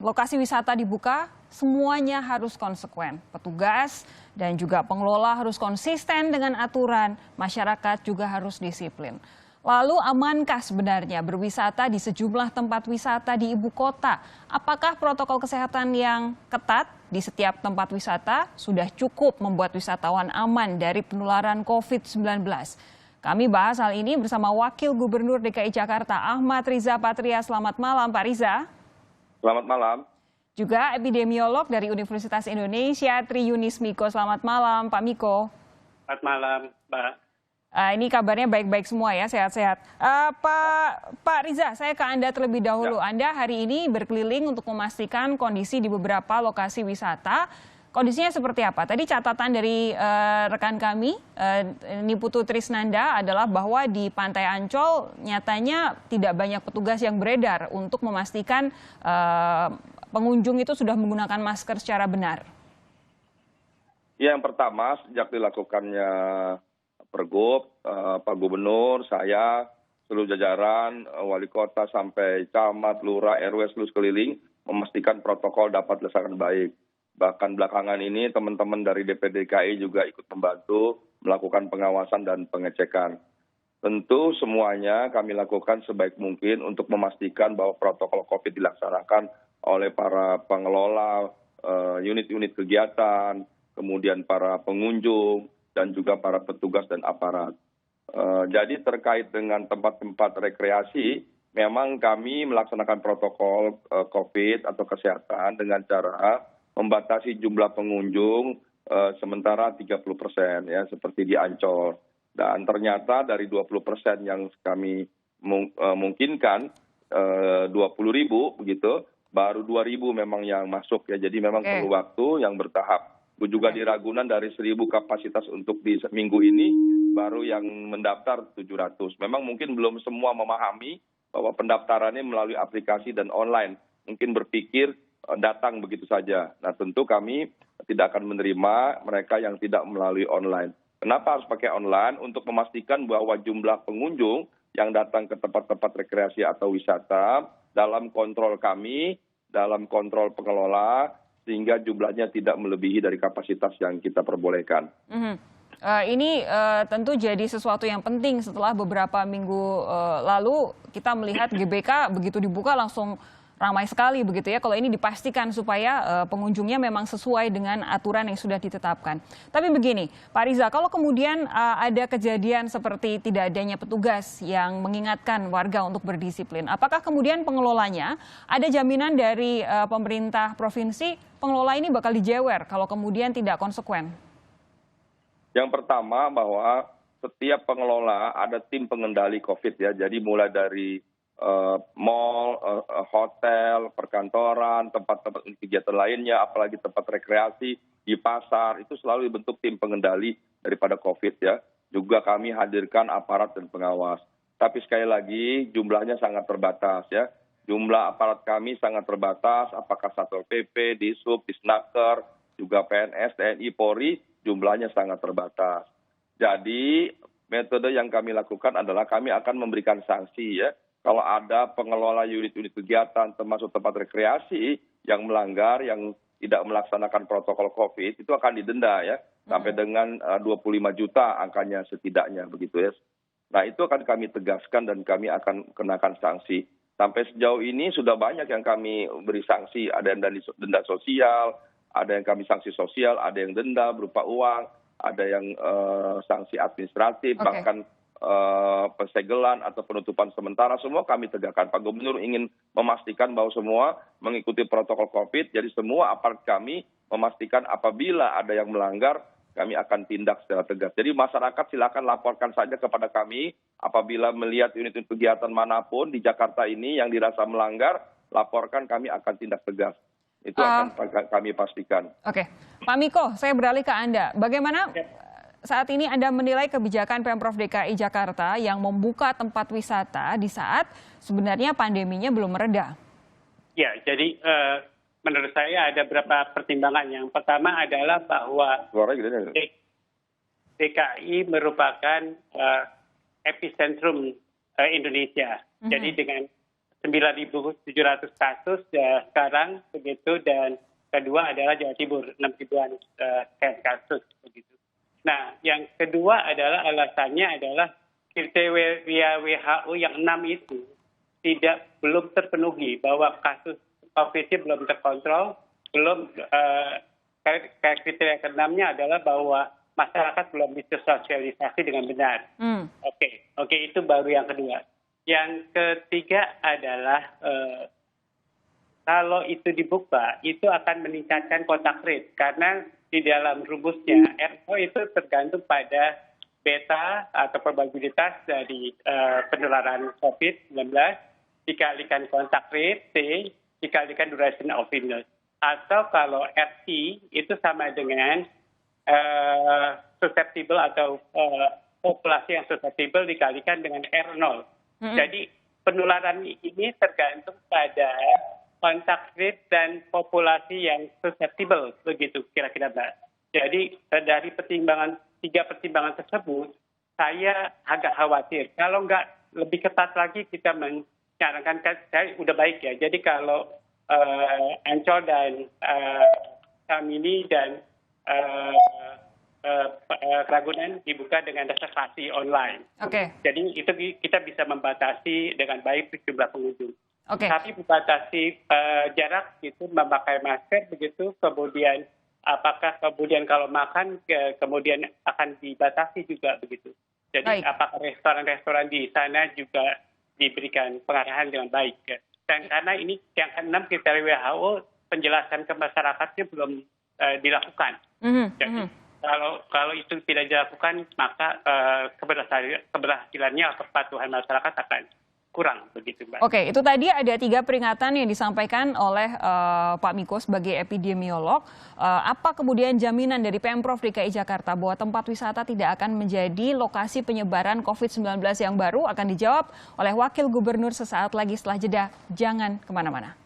lokasi wisata dibuka, semuanya harus konsekuen. Petugas dan juga pengelola harus konsisten dengan aturan, masyarakat juga harus disiplin. Lalu amankah sebenarnya berwisata di sejumlah tempat wisata di ibu kota? Apakah protokol kesehatan yang ketat di setiap tempat wisata sudah cukup membuat wisatawan aman dari penularan COVID-19? Kami bahas hal ini bersama Wakil Gubernur DKI Jakarta Ahmad Riza Patria. Selamat malam Pak Riza. Selamat malam. Juga epidemiolog dari Universitas Indonesia Tri Yunis Miko. Selamat malam Pak Miko. Selamat malam Mbak. Ini kabarnya baik-baik semua ya, sehat-sehat. Pak Riza, saya ke Anda terlebih dahulu. Ya. Anda hari ini berkeliling untuk memastikan kondisi di beberapa lokasi wisata. Kondisinya seperti apa? Tadi catatan dari rekan kami, Niputu Trisnanda, adalah bahwa di Pantai Ancol nyatanya tidak banyak petugas yang beredar untuk memastikan pengunjung itu sudah menggunakan masker secara benar. Ya, yang pertama, sejak dilakukannya Pergub, Pak Gubernur, saya, seluruh jajaran, wali kota sampai camat, lurah, RW, seluruh keliling, memastikan protokol dapat dilaksanakan baik. Bahkan belakangan ini teman-teman dari DPD DKI juga ikut membantu melakukan pengawasan dan pengecekan. Tentu semuanya kami lakukan sebaik mungkin untuk memastikan bahwa protokol COVID dilaksanakan oleh para pengelola unit-unit kegiatan, kemudian para pengunjung, dan juga para petugas dan aparat. Jadi terkait dengan tempat-tempat rekreasi, memang kami melaksanakan protokol COVID atau kesehatan dengan cara membatasi jumlah pengunjung sementara 30%, ya, seperti di Ancol. Dan ternyata dari 20% yang kami mungkinkan 20.000 begitu, baru 2.000 memang yang masuk, ya. Jadi memang perlu waktu yang bertahap. Juga di Ragunan dari 1.000 kapasitas untuk di minggu ini baru yang mendaftar 700. Memang mungkin belum semua memahami bahwa pendaftarannya melalui aplikasi dan online. Mungkin berpikir datang begitu saja. Nah, tentu kami tidak akan menerima mereka yang tidak melalui online. Kenapa harus pakai online? Untuk memastikan bahwa jumlah pengunjung yang datang ke tempat-tempat rekreasi atau wisata dalam kontrol kami, dalam kontrol pengelola, sehingga jumlahnya tidak melebihi dari kapasitas yang kita perbolehkan. Ini tentu jadi sesuatu yang penting setelah beberapa minggu lalu kita melihat GBK begitu dibuka langsung ramai sekali begitu ya. Kalau ini dipastikan supaya pengunjungnya memang sesuai dengan aturan yang sudah ditetapkan. Tapi begini, Pak Riza, kalau kemudian ada kejadian seperti tidak adanya petugas yang mengingatkan warga untuk berdisiplin, apakah kemudian pengelolanya ada jaminan dari pemerintah provinsi pengelola ini bakal dijewer kalau kemudian tidak konsekuen? Yang pertama bahwa setiap pengelola ada tim pengendali COVID, ya. Jadi mulai dari mall, hotel, perkantoran, tempat-tempat kegiatan lainnya, apalagi tempat rekreasi, di pasar, itu selalu dibentuk tim pengendali daripada COVID, ya. Juga kami hadirkan aparat dan pengawas. Tapi sekali lagi jumlahnya sangat terbatas, ya. Jumlah aparat kami sangat terbatas, apakah Satpol PP, Disub, Disnaker, juga PNS, TNI, Polri, jumlahnya sangat terbatas. Jadi metode yang kami lakukan adalah kami akan memberikan sanksi, ya. Kalau ada pengelola unit-unit kegiatan termasuk tempat rekreasi yang melanggar, yang tidak melaksanakan protokol COVID, itu akan didenda, ya, sampai dengan 25 juta angkanya setidaknya begitu, ya. Nah, itu akan kami tegaskan dan kami akan kenakan sanksi. Sampai sejauh ini sudah banyak yang kami beri sanksi, ada yang denda sosial, ada yang kami sanksi sosial, ada yang denda berupa uang, ada yang sanksi administratif, bahkan pensegelan atau penutupan sementara, semua kami tegakkan. Pak Gubernur ingin memastikan bahwa semua mengikuti protokol COVID, jadi semua aparat kami memastikan apabila ada yang melanggar, kami akan tindak secara tegas. Jadi masyarakat silakan laporkan saja kepada kami apabila melihat unit-unit kegiatan manapun di Jakarta ini yang dirasa melanggar, laporkan, kami akan tindak tegas. Itu akan kami pastikan. Oke, Pak Miko, saya beralih ke Anda. Bagaimana saat ini Anda menilai kebijakan Pemprov DKI Jakarta yang membuka tempat wisata di saat sebenarnya pandeminya belum mereda? Ya, jadi menurut saya ada beberapa pertimbangan. Yang pertama adalah bahwa DKI merupakan epicentrum Indonesia. Jadi dengan 9.700 kasus sekarang begitu, dan kedua adalah Jawa Timur 6.000-an sekian kasus begitu. Nah, yang kedua adalah alasannya adalah kriteria WHO yang 6 itu belum terpenuhi, bahwa kasus COVID belum terkontrol, kriteria ke-6-nya adalah bahwa masyarakat belum disosialisasi dengan benar. Oke, itu baru yang kedua. Yang ketiga adalah kalau itu dibuka, itu akan meningkatkan kontak rate, karena di dalam rumusnya RO itu tergantung pada beta atau probabilitas dari penularan COVID-19 dikalikan kontak rate, T dikalikan duration of illness. Atau kalau RT itu sama dengan susceptible atau populasi yang susceptible dikalikan dengan R0. Jadi penularan ini tergantung pada kontak rate dan populasi yang susceptible, begitu kira-kira Mbak. Jadi dari tiga pertimbangan tersebut, saya agak khawatir. Kalau nggak lebih ketat lagi kita menyarankan, saya udah baik ya. Jadi kalau Ancol dan Samini dan Ragunan dibuka dengan reservasi online. Jadi itu kita bisa membatasi dengan baik jumlah pengunjung. Tapi membatasi jarak, gitu, memakai masker begitu. Kemudian apakah kalau makan kemudian akan dibatasi juga begitu. Jadi apakah restoran-restoran di sana juga diberikan pengarahan dengan baik. Dan karena ini yang ke-6 kriteria WHO, penjelasan ke masyarakatnya belum dilakukan. Jadi kalau itu tidak dilakukan, maka keberhasilannya atau kepatuhan masyarakat akan kurang, begitu Mbak. Oke, itu tadi ada 3 peringatan yang disampaikan oleh Pak Miko sebagai epidemiolog. Apa kemudian jaminan dari Pemprov DKI Jakarta bahwa tempat wisata tidak akan menjadi lokasi penyebaran COVID-19 yang baru? Akan dijawab oleh Wakil Gubernur sesaat lagi setelah jeda. Jangan kemana-mana.